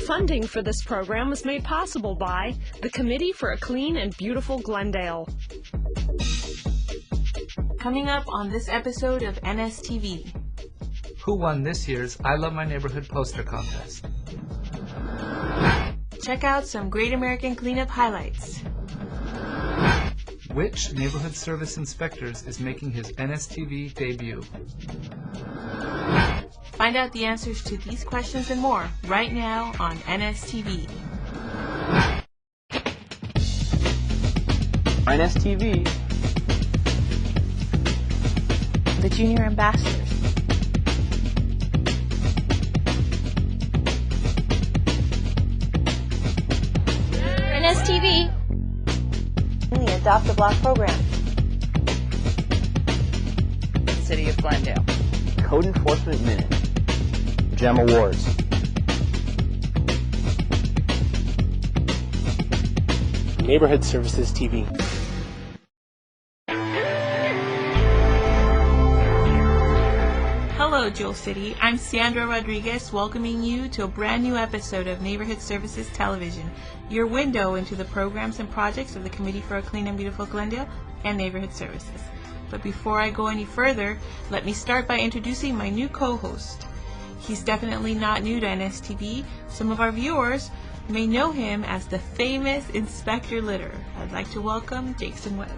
Funding for this program was made possible by the Committee for a Clean and Beautiful Glendale. Coming up on this episode of NSTV. Who won this year's I Love My Neighborhood poster contest? Check out some Great American Cleanup highlights. Which neighborhood service inspectors is making his NSTV debut? Find out the answers to these questions and more right now on NSTV. NSTV. The Junior Ambassadors. NSTV. The Adopt a Block program. City of Glendale. Code Enforcement Minute. GEM Awards. Neighborhood Services TV. Hello, Jewel City. I'm Sandra Rodriguez, welcoming you to a brand new episode of Neighborhood Services Television, your window into the programs and projects of the Committee for a Clean and Beautiful Glendale and Neighborhood Services. But before I go any further, let me start by introducing my new co-host. He's definitely not new to NSTV. Some of our viewers may know him as the famous Inspector Litter. I'd like to welcome Jason Webb.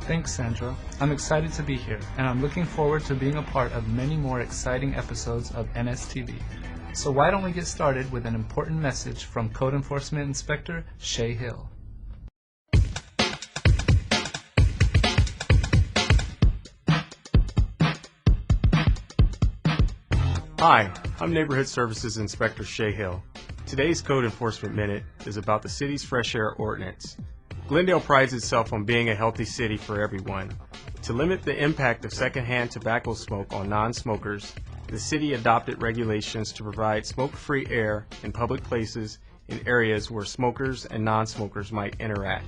Thanks, Sandra. I'm excited to be here, and I'm looking forward to being a part of many more exciting episodes of NSTV. So why don't we get started with an important message from Code Enforcement Inspector Shay Hill. Hi, I'm Neighborhood Services Inspector Shay Hill. Today's Code Enforcement Minute is about the city's fresh air ordinance. Glendale prides itself on being a healthy city for everyone. To limit the impact of secondhand tobacco smoke on non-smokers, the city adopted regulations to provide smoke-free air in public places in areas where smokers and non-smokers might interact.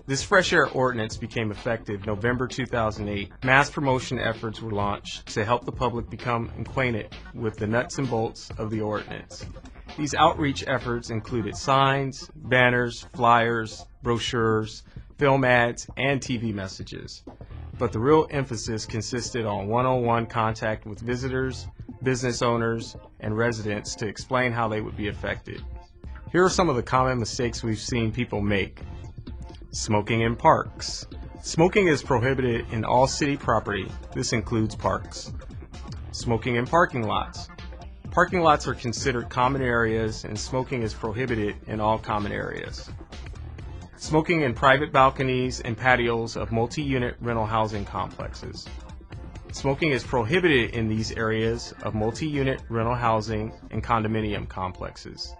This fresh air ordinance became effective November 2008. Mass promotion efforts were launched to help the public become acquainted with the nuts and bolts of the ordinance. These outreach efforts included signs, banners, flyers, brochures, film ads, and TV messages. But the real emphasis consisted on one-on-one contact with visitors, business owners, and residents to explain how they would be affected. Here are some of the common mistakes we've seen people make. Smoking in parks. Smoking is prohibited in all city property. This includes parks. Smoking in parking lots. Parking lots are considered common areas, and smoking is prohibited in all common areas. Smoking in private balconies and patios of multi-unit rental housing complexes. Smoking is prohibited in these areas of multi-unit rental housing and condominium complexes.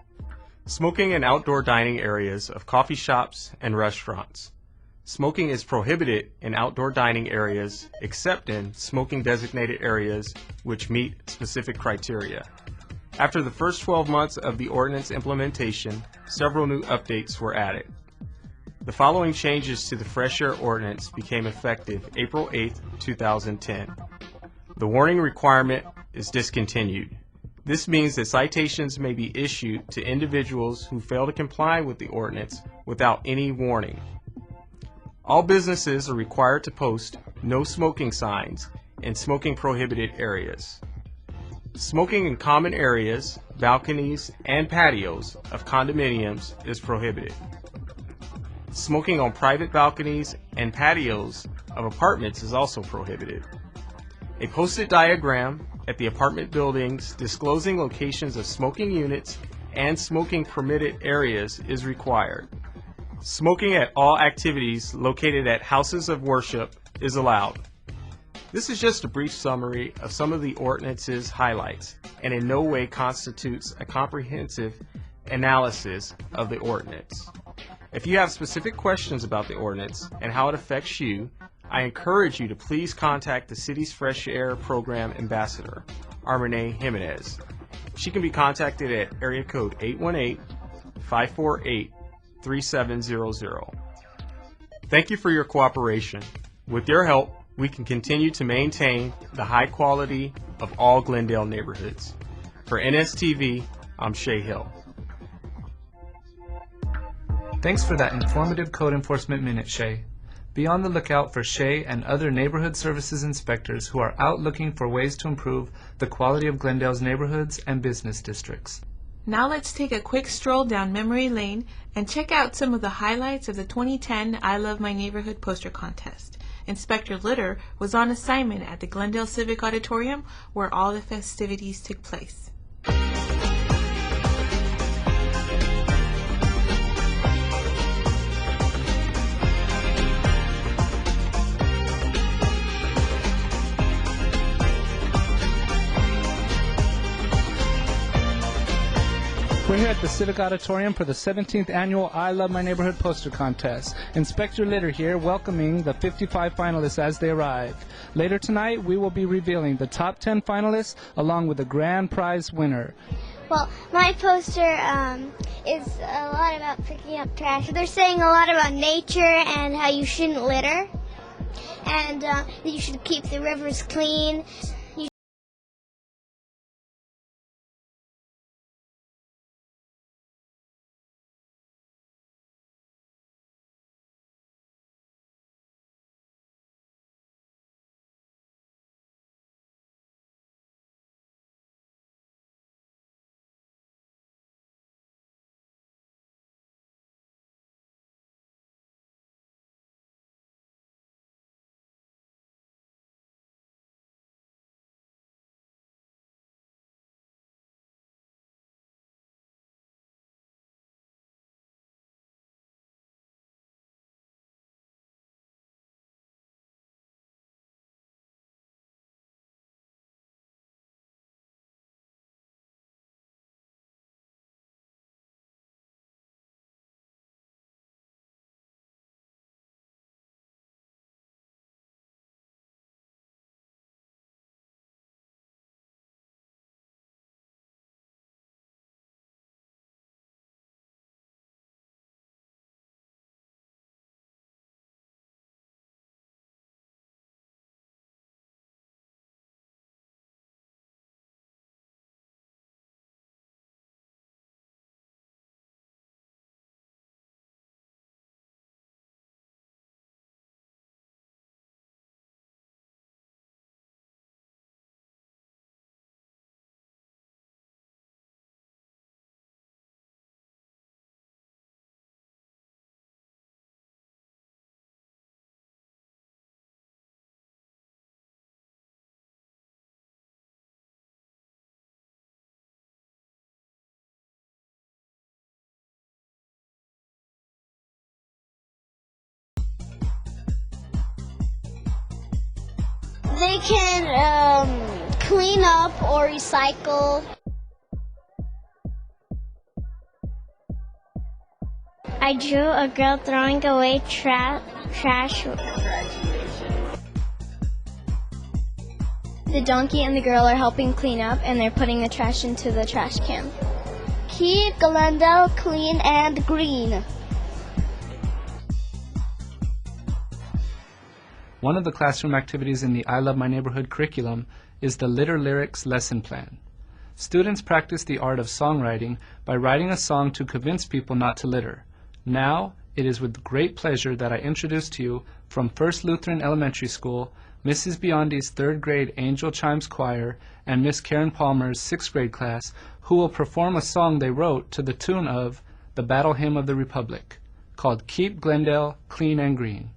Smoking in outdoor dining areas of coffee shops and restaurants. Smoking is prohibited in outdoor dining areas except in smoking designated areas which meet specific criteria. After the first 12 months of the ordinance implementation, several new updates were added. The following changes to the fresh air ordinance became effective April 8, 2010. The warning requirement is discontinued. This means that citations may be issued to individuals who fail to comply with the ordinance without any warning. All businesses are required to post no smoking signs in smoking prohibited areas. Smoking in common areas, balconies, and patios of condominiums is prohibited. Smoking on private balconies and patios of apartments is also prohibited. A posted diagram at the apartment buildings disclosing locations of smoking units and smoking permitted areas is required. Smoking at all activities located at houses of worship is allowed. This is just a brief summary of some of the ordinance's highlights and in no way constitutes a comprehensive analysis of the ordinance. If you have specific questions about the ordinance and how it affects you, I encourage you to please contact the city's Fresh Air Program Ambassador, Armene Jimenez. She can be contacted at area code 818-548-3700. Thank you for your cooperation. With your help, we can continue to maintain the high quality of all Glendale neighborhoods. For NSTV, I'm Shay Hill. Thanks for that informative Code Enforcement Minute, Shay. Be on the lookout for Shay and other neighborhood services inspectors who are out looking for ways to improve the quality of Glendale's neighborhoods and business districts. Now let's take a quick stroll down memory lane and check out some of the highlights of the 2010 I Love My Neighborhood poster contest. Inspector Litter was on assignment at the Glendale Civic Auditorium where all the festivities took place. We're here at the Civic Auditorium for the 17th Annual I Love My Neighborhood Poster Contest. Inspector Litter here welcoming the 55 finalists as they arrive. Later tonight, we will be revealing the top 10 finalists along with the grand prize winner. Well, my poster is a lot about picking up trash. They're saying a lot about nature and how you shouldn't litter and that you should keep the rivers clean. They can clean up or recycle. I drew a girl throwing away trash. The donkey and the girl are helping clean up and they're putting the trash into the trash can. Keep Glendale clean and green. One of the classroom activities in the I Love My Neighborhood curriculum is the Litter Lyrics lesson plan. Students practice the art of songwriting by writing a song to convince people not to litter. Now, it is with great pleasure that I introduce to you from First Lutheran Elementary School, Mrs. Biondi's 3rd grade Angel Chimes Choir and Miss Karen Palmer's 6th grade class, who will perform a song they wrote to the tune of the Battle Hymn of the Republic, called Keep Glendale Clean and Green.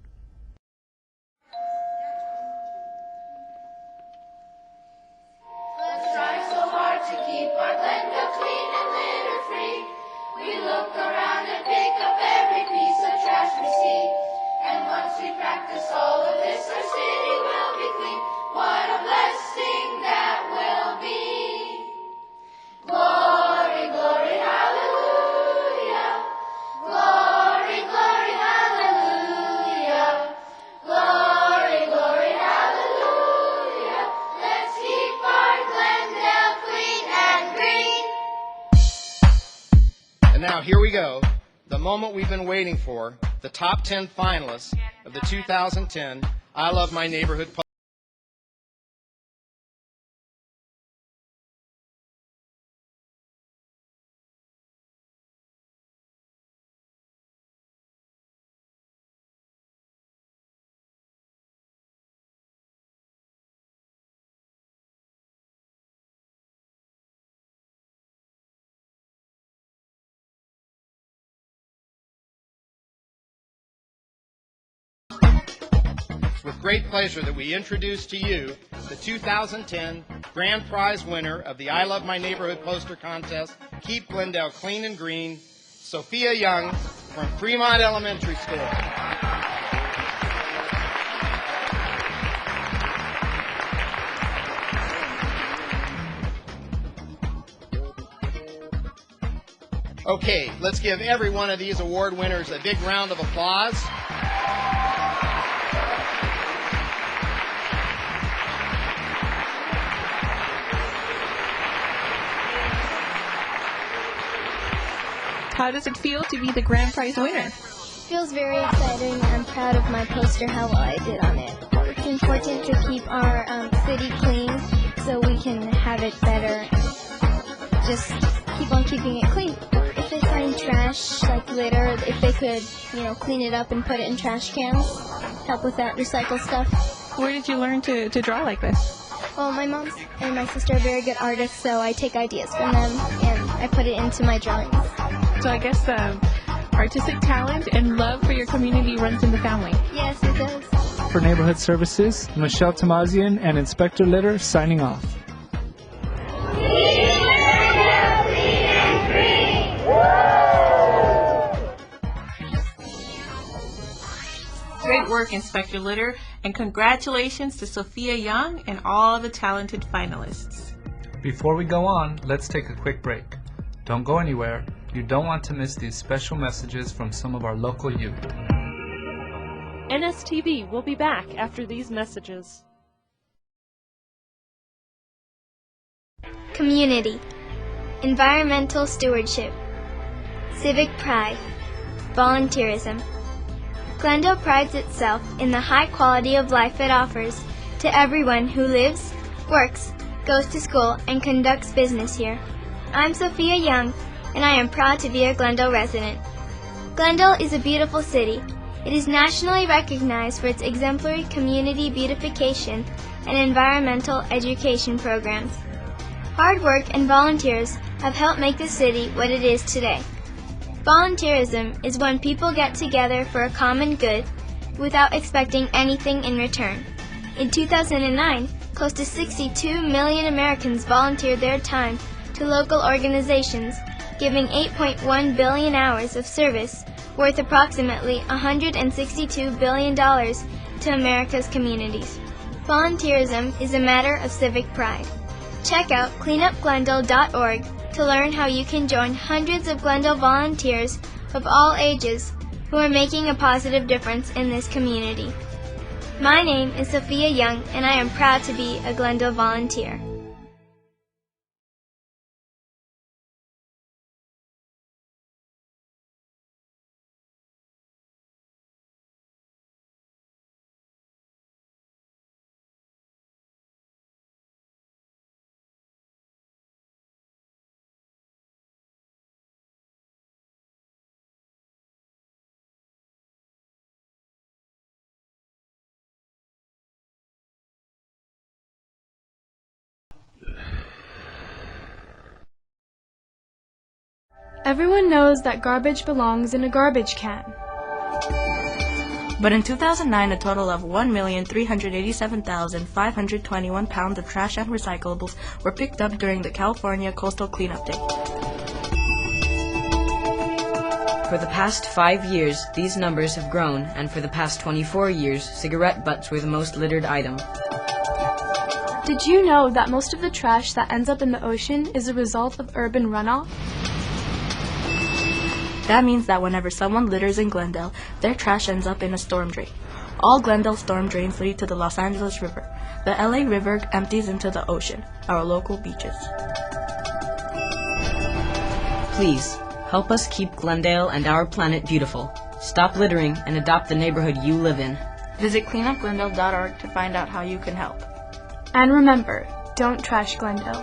Now here we go, the moment we've been waiting for, the top 10 finalists of the 2010 I Love My Neighborhood It's with great pleasure that we introduce to you the 2010 grand prize winner of the I Love My Neighborhood poster contest, Keep Glendale Clean and Green, Sophia Young from Fremont Elementary School. Okay, let's give every one of these award winners a big round of applause. How does it feel to be the grand prize winner? Feels very exciting. I'm proud of my poster, how well I did on it. It's important to keep our city clean so we can have it better. Just keep on keeping it clean. If they find trash, like litter, if they could, clean it up and put it in trash cans, help with that, recycle stuff. Where did you learn to draw like this? Well, my mom and my sister are very good artists, so I take ideas from them and I put it into my drawings. So I guess artistic talent and love for your community runs in the family. Yes, it does. For Neighborhood Services, Michelle Tamazian and Inspector Litter signing off. Great work, Inspector Litter, and congratulations to Sophia Young and all the talented finalists. Before we go on, let's take a quick break. Don't go anywhere. You don't want to miss these special messages from some of our local youth. NSTV will be back after these messages. Community, environmental stewardship, civic pride, volunteerism. Glendale prides itself in the high quality of life it offers to everyone who lives, works, goes to school, and conducts business here. I'm Sophia Young, and I am proud to be a Glendale resident. Glendale is a beautiful city. It is nationally recognized for its exemplary community beautification and environmental education programs. Hard work and volunteers have helped make the city what it is today. Volunteerism is when people get together for a common good without expecting anything in return. In 2009, close to 62 million Americans volunteered their time to local organizations, giving 8.1 billion hours of service worth approximately $162 billion to America's communities. Volunteerism is a matter of civic pride. Check out cleanupglendale.org to learn how you can join hundreds of Glendale volunteers of all ages who are making a positive difference in this community. My name is Sophia Young, and I am proud to be a Glendale volunteer. Everyone knows that garbage belongs in a garbage can. But in 2009, a total of 1,387,521 pounds of trash and recyclables were picked up during the California Coastal Cleanup Day. For the past 5 years, these numbers have grown, and for the past 24 years, cigarette butts were the most littered item. Did you know that most of the trash that ends up in the ocean is a result of urban runoff? That means that whenever someone litters in Glendale, their trash ends up in a storm drain. All Glendale storm drains lead to the Los Angeles River. The LA River empties into the ocean, our local beaches. Please, help us keep Glendale and our planet beautiful. Stop littering and adopt the neighborhood you live in. Visit cleanupglendale.org to find out how you can help. And remember, don't trash Glendale.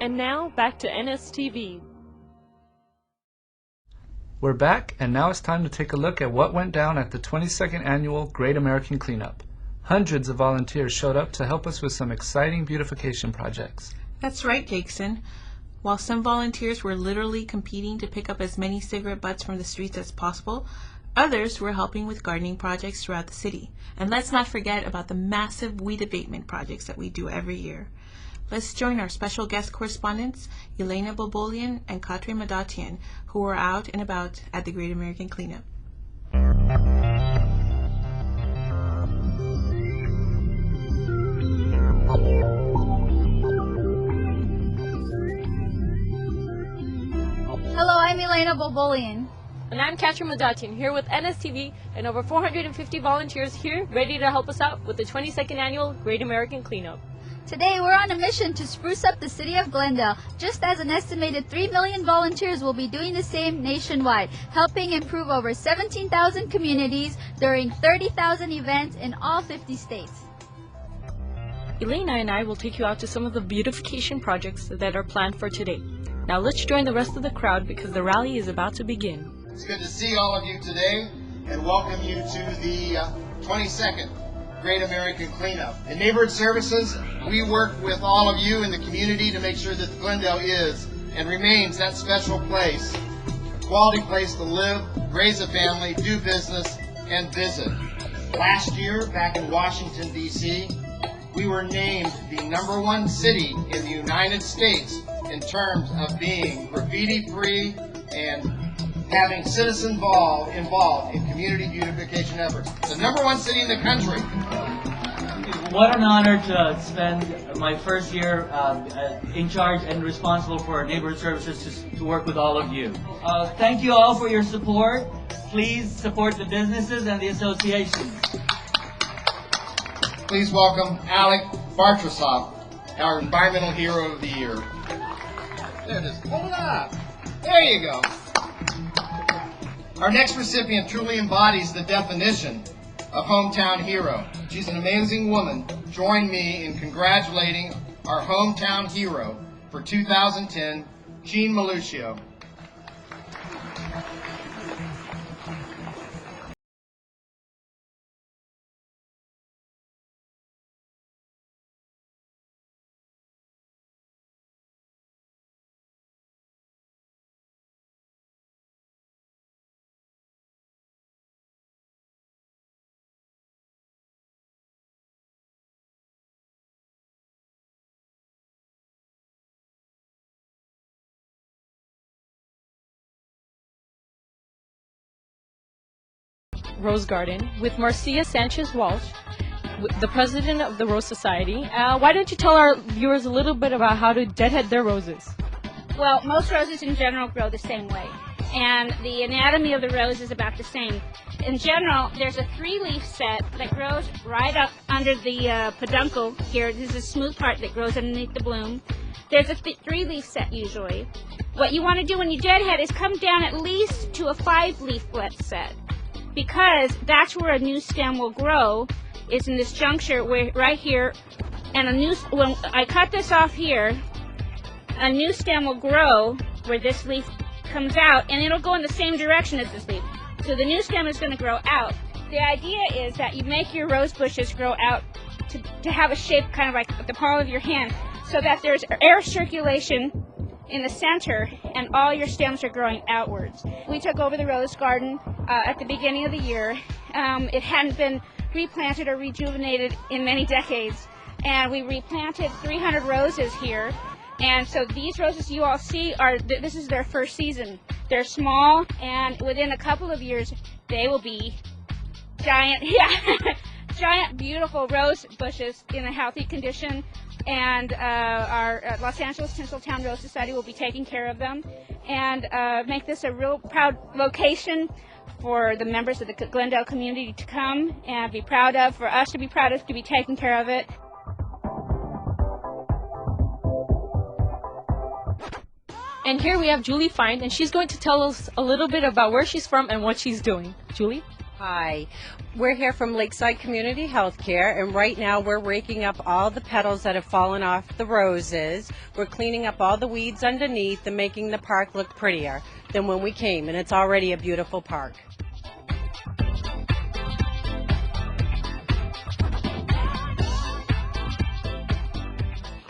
And now, back to NSTV. We're back, and now it's time to take a look at what went down at the 22nd Annual Great American Cleanup. Hundreds of volunteers showed up to help us with some exciting beautification projects. That's right, Jason. While some volunteers were literally competing to pick up as many cigarette butts from the streets as possible, others were helping with gardening projects throughout the city. And let's not forget about the massive weed abatement projects that we do every year. Let's join our special guest correspondents, Elena Bobolian and Katrin Madatian, who were out and about at the Great American Cleanup. Hello, I'm Elena Bobolian. And I'm Katrin Madatian, here with NSTV and over 450 volunteers here ready to help us out with the 22nd Annual Great American Cleanup. Today we're on a mission to spruce up the city of Glendale, just as an estimated 3 million volunteers will be doing the same nationwide, helping improve over 17,000 communities during 30,000 events in all 50 states. Elena and I will take you out to some of the beautification projects that are planned for today. Now let's join the rest of the crowd because the rally is about to begin. It's good to see all of you today and welcome you to the 22nd Great American Cleanup. In Neighborhood Services, we work with all of you in the community to make sure that Glendale is and remains that special place, a quality place to live, raise a family, do business, and visit. Last year, back in Washington, D.C., we were named the #1 city in the United States in terms of being graffiti-free and having citizens involved in community beautification efforts. The #1 city in the country. What an honor to spend my first year in charge and responsible for neighborhood services to work with all of you. Thank you all for your support. Please support the businesses and the associations. Please welcome Alec Bartrasov, our Environmental Hero of the Year. There it is. Hold it up. There you go. Our next recipient truly embodies the definition of hometown hero. She's an amazing woman. Join me in congratulating our hometown hero for 2010, Jean Maluccio. Rose Garden with Marcia Sanchez-Walsh, the president of the Rose Society. Why don't you tell our viewers a little bit about how to deadhead their roses? Well, most roses in general grow the same way, and the anatomy of the rose is about the same. In general, there's a 3-leaf set that grows right up under the peduncle here. This is a smooth part that grows underneath the bloom. There's a 3-leaf set usually. What you want to do when you deadhead is come down at least to a 5-leaflet set, because that's where a new stem will grow, is in this juncture where, right here, and when I cut this off here, a new stem will grow where this leaf comes out, and it'll go in the same direction as this leaf. So the new stem is going to grow out. The idea is that you make your rose bushes grow out to have a shape kind of like the palm of your hand, so that there's air circulation in the center and all your stems are growing outwards. We took over the rose garden at the beginning of the year. It hadn't been replanted or rejuvenated in many decades, and we replanted 300 roses here. And so these roses you all see this is their first season. They're small, and within a couple of years they will be giant, giant beautiful rose bushes in a healthy condition. And our Los Angeles Tinseltown Rose Society will be taking care of them and make this a real proud location for the members of the Glendale community to come and be proud of, for us to be proud of, to be taking care of it. And here we have Julie Find, and she's going to tell us a little bit about where she's from and what she's doing. Julie? Hi, we're here from Lakeside Community Healthcare, and right now we're raking up all the petals that have fallen off the roses. We're cleaning up all the weeds underneath and making the park look prettier than when we came, and it's already a beautiful park.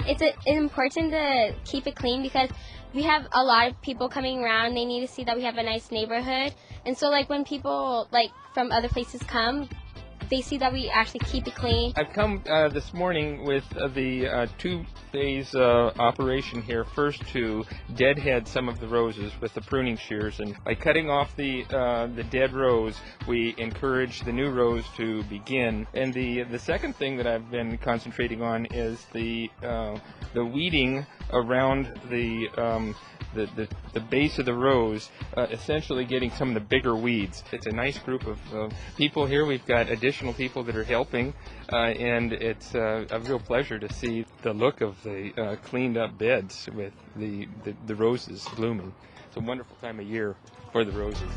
It's important to keep it clean because we have a lot of people coming around. They need to see that we have a nice neighborhood. And so like when people like from other places come, they see that we actually keep it clean. I've come this morning with the two-phase operation here. First, to deadhead some of the roses with the pruning shears, and by cutting off the dead rows, we encourage the new rows to begin. And the second thing that I've been concentrating on is the weeding around the base of the rows, essentially getting some of the bigger weeds. It's a nice group of people here. We've got additional people that are helping, and it's a real pleasure to see the look of the cleaned up beds with the roses blooming. It's a wonderful time of year for the roses.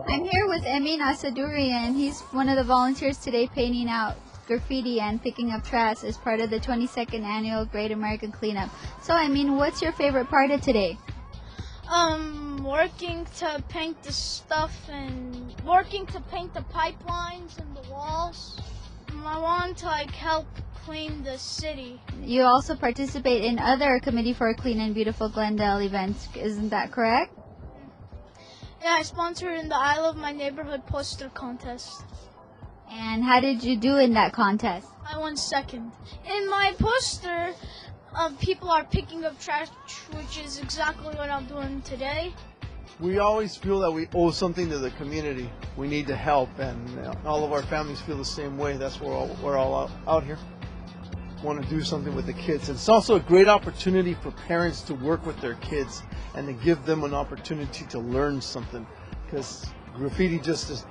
I'm here with Emin Asadurian. He's one of the volunteers today painting out graffiti and picking up trash as part of the 22nd annual Great American Cleanup. So, Emin, what's your favorite part of today? Working to paint the stuff and working to paint the pipelines and the walls. I want to help clean the city. You also participate in other Committee for a Clean and Beautiful Glendale events, isn't that correct? Yeah, I sponsored in the I Love My Neighborhood poster contest. And how did you do in that contest? I won second. In my poster, people are picking up trash, which is exactly what I'm doing today. We always feel that we owe something to the community. We need to help, and all of our families feel the same way. That's why we're all out here. Want to do something with the kids. It's also a great opportunity for parents to work with their kids and to give them an opportunity to learn something, because graffiti just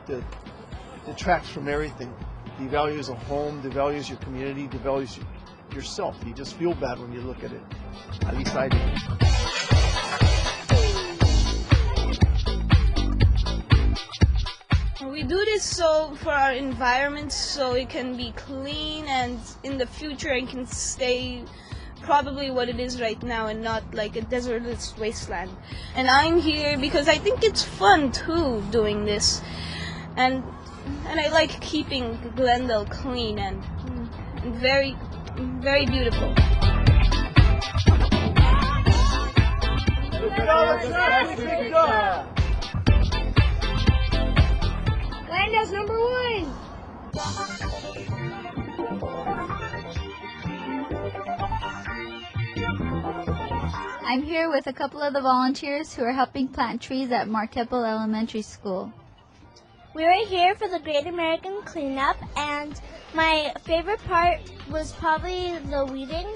detracts from everything. Devalues a home, devalues your community, devalues yourself. You just feel bad when you look at it. At least I do. We do this for our environment, so it can be clean, and in the future it can stay probably what it is right now and not like a desertless wasteland. And I'm here because I think it's fun too doing this, and I like keeping Glendale clean and very, very beautiful. Glendale's #1. I'm here with a couple of the volunteers who are helping plant trees at Marqueppel Elementary School. We were here for the Great American Cleanup, and my favorite part was probably the weeding,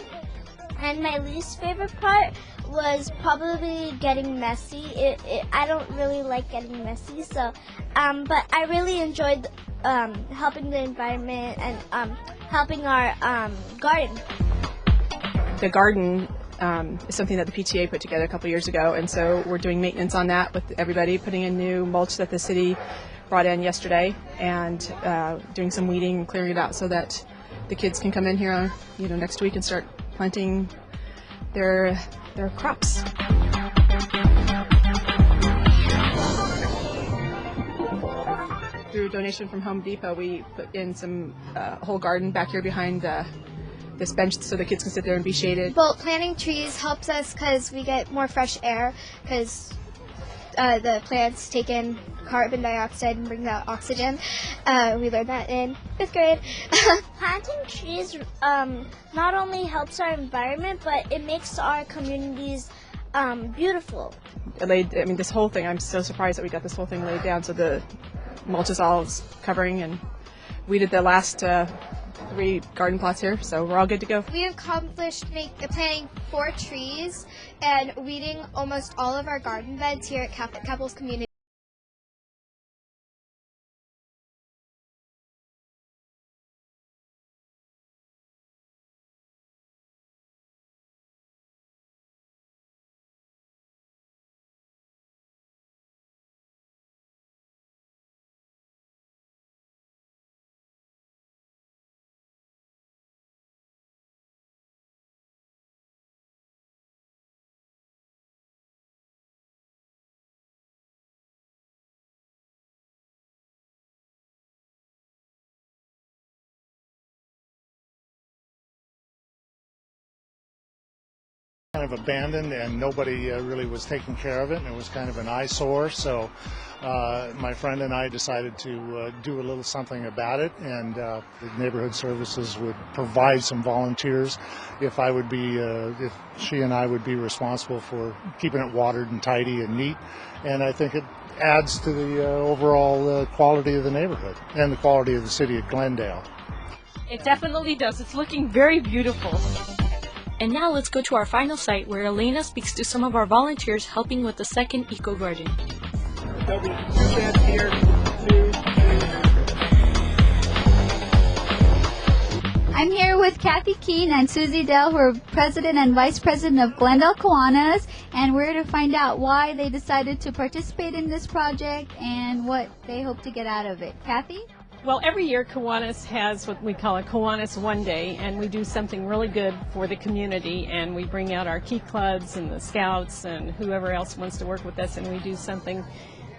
and my least favorite part was probably getting messy. I don't really like getting messy, so but I really enjoyed helping the environment and helping our garden. The garden is something that the PTA put together a couple years ago, and so we're doing maintenance on that with everybody, putting in new mulch that the city brought in yesterday, and doing some weeding and clearing it out so that the kids can come in here, next week and start planting their crops. Through a donation from Home Depot, we put in some whole garden back here behind this bench so the kids can sit there and be shaded. Well, planting trees helps us because we get more fresh air, because the plants take in carbon dioxide and bring out oxygen. We learned that in 5th grade. Planting trees not only helps our environment, but it makes our communities beautiful. This whole thing, I'm so surprised that we got this whole thing laid down so the mulch is all covering, and we did the last 3 garden plots here, so we're all good to go. We accomplished planting 4 trees and weeding almost all of our garden beds here at Catholic Couples Community. Kind of abandoned, and nobody really was taking care of it, and it was kind of an eyesore, so my friend and I decided to do a little something about it, and the neighborhood services would provide some volunteers if she and I would be responsible for keeping it watered and tidy and neat, and I think it adds to the overall quality of the neighborhood and the quality of the city of Glendale. It definitely does. It's looking very beautiful. And now let's go to our final site where Elena speaks to some of our volunteers helping with the second Eco Garden. I'm here with Kathy Keene and Susie Dell, who are President and Vice President of Glendale Kiwanis, and we're to find out why they decided to participate in this project and what they hope to get out of it. Kathy? Well, every year Kiwanis has what we call a Kiwanis One Day, and we do something really good for the community, and we bring out our key clubs and the scouts and whoever else wants to work with us, and we do something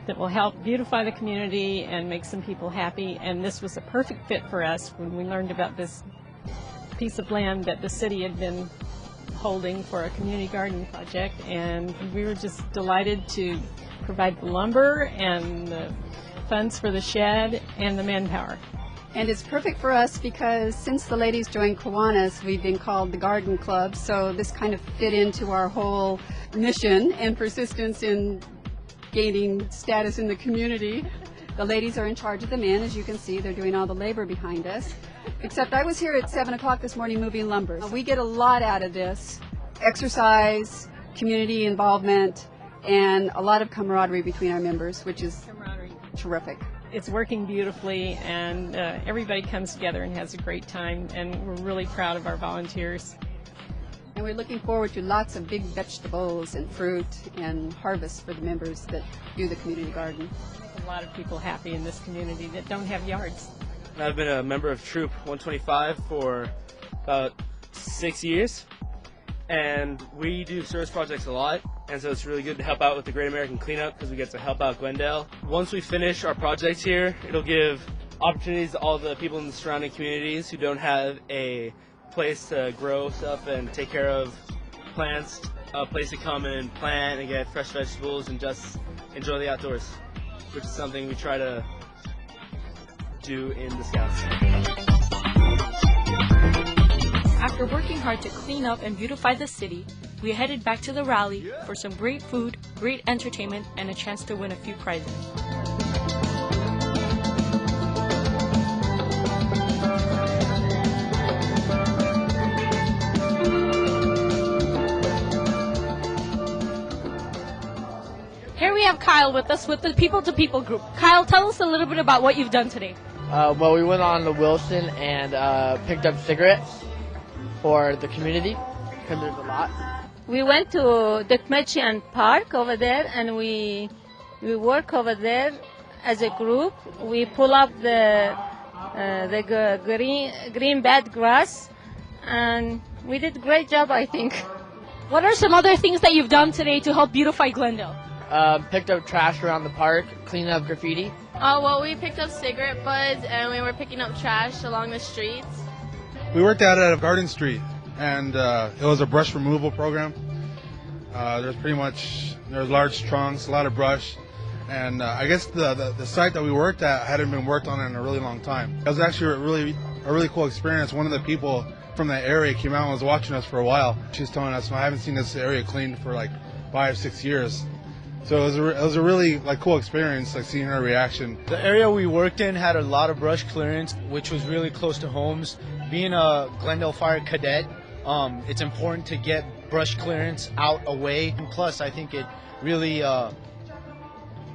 that will help beautify the community and make some people happy. And this was a perfect fit for us when we learned about this piece of land that the city had been holding for a community garden project, and we were just delighted to provide the lumber and the funds for the shed and the manpower. And it's perfect for us because since the ladies joined Kiwanis, we've been called the Garden Club, so this kind of fit into our whole mission and persistence in gaining status in the community. The ladies are in charge of the men, as you can see. They're doing all the labor behind us. Except I was here at 7 o'clock this morning moving lumber. We get a lot out of this. Exercise, community involvement, and a lot of camaraderie between our members, which is terrific. It's working beautifully, and everybody comes together and has a great time, and we're really proud of our volunteers. And we're looking forward to lots of big vegetables and fruit and harvest for the members that do the community garden. A lot of people happy in this community that don't have yards. I've been a member of Troop 125 for about 6 years, and we do service projects a lot, and so it's really good to help out with the Great American Cleanup because we get to help out Glendale. Once we finish our projects here, it'll give opportunities to all the people in the surrounding communities who don't have a place to grow stuff and take care of plants, a place to come and plant and get fresh vegetables and just enjoy the outdoors, which is something we try to do in the Scouts. After working hard to clean up and beautify the city, we headed back to the rally for some great food, great entertainment, and a chance to win a few prizes. Here we have Kyle with us with the People to People group. Kyle, tell us a little bit about what you've done today. Well, we went on to Wilson and picked up cigarettes for the community, because there's a lot. We went to the Kmetchian Park over there, and we work over there as a group. We pull up the green bad grass, and we did a great job, I think. What are some other things that you've done today to help beautify Glendale? Picked up trash around the park, cleaning up graffiti. Well, we picked up cigarette butts, and we were picking up trash along the streets. We worked out at Garden Street, and it was a brush removal program. There's large trunks, a lot of brush, and I guess the site that we worked at hadn't been worked on in a really long time. It was actually a really cool experience. One of the people from that area came out and was watching us for a while. She was telling us, I haven't seen this area cleaned for like 5-6 years. So it was a really cool experience, seeing her reaction. The area we worked in had a lot of brush clearance, which was really close to homes. Being a Glendale Fire cadet, it's important to get brush clearance out away. And plus, I think it really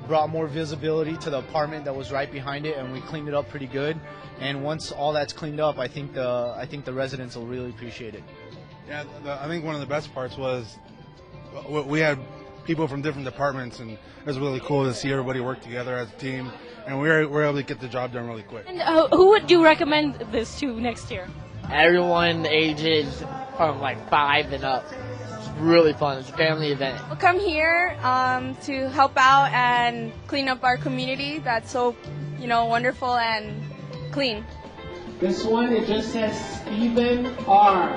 brought more visibility to the apartment that was right behind it, and we cleaned it up pretty good. And once all that's cleaned up, I think the residents will really appreciate it. Yeah, I think one of the best parts was we had people from different departments, and it was really cool to see everybody work together as a team, and we were able to get the job done really quick. And who would you recommend this to next year? Everyone ages from 5 and up. It's really fun. It's a family event. We'll come here to help out and clean up our community that's so, wonderful and clean. This one, it just says Stephen R.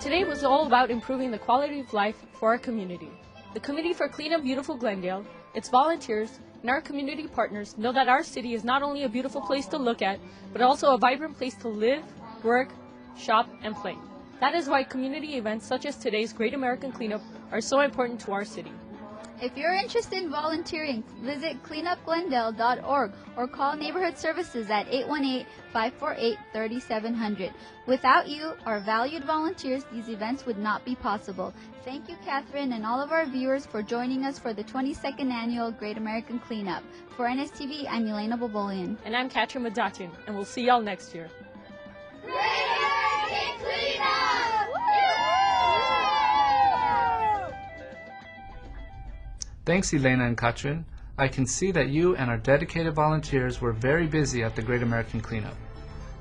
Today was all about improving the quality of life for our community. The Committee for Clean and Beautiful Glendale, its volunteers, and our community partners know that our city is not only a beautiful place to look at, but also a vibrant place to live, work, shop, and play. That is why community events such as today's Great American Cleanup are so important to our city. If you're interested in volunteering, visit cleanupglendale.org or call Neighborhood Services at 818-548-3700. Without you, our valued volunteers, these events would not be possible. Thank you, Catherine, and all of our viewers for joining us for the 22nd Annual Great American Cleanup. For NSTV, I'm Elena Bobolian. And I'm Katrin Madatian, and we'll see y'all next year. Great American Cleanup! Thanks, Elena and Katrin. I can see that you and our dedicated volunteers were very busy at the Great American Cleanup.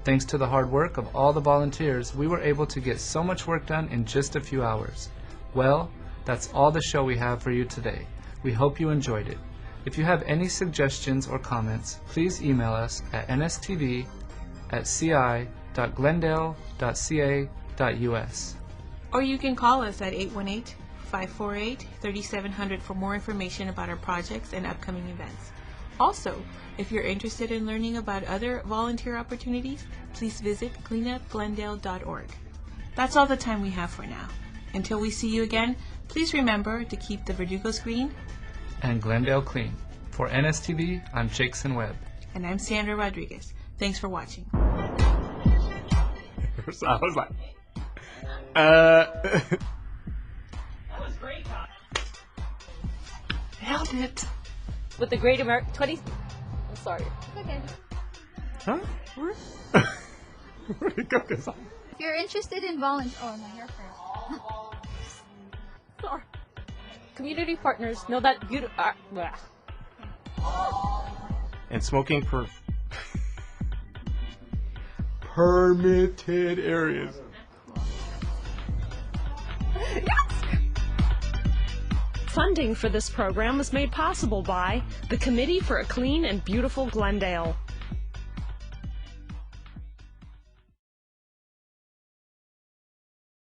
Thanks to the hard work of all the volunteers, we were able to get so much work done in just a few hours. Well, that's all the show we have for you today. We hope you enjoyed it. If you have any suggestions or comments, please email us at nstv@ci.glendale.ca.us. Or you can call us at 818-548-3700 for more information about our projects and upcoming events. Also, if you're interested in learning about other volunteer opportunities, please visit cleanupglendale.org. That's all the time we have for now. Until we see you again, please remember to keep the Verdugos green and Glendale clean. For NSTV, I'm Jackson Webb. And I'm Sandra Rodriguez. Thanks for watching. So I was like, That was great. Nailed it. With the Great American 20. I'm sorry. Okay. Huh? Where'd it go? If you're interested in volunteering, oh no, you're first. Sorry. Community partners know that and smoking permitted areas. Funding for this program was made possible by the Committee for a Clean and Beautiful Glendale.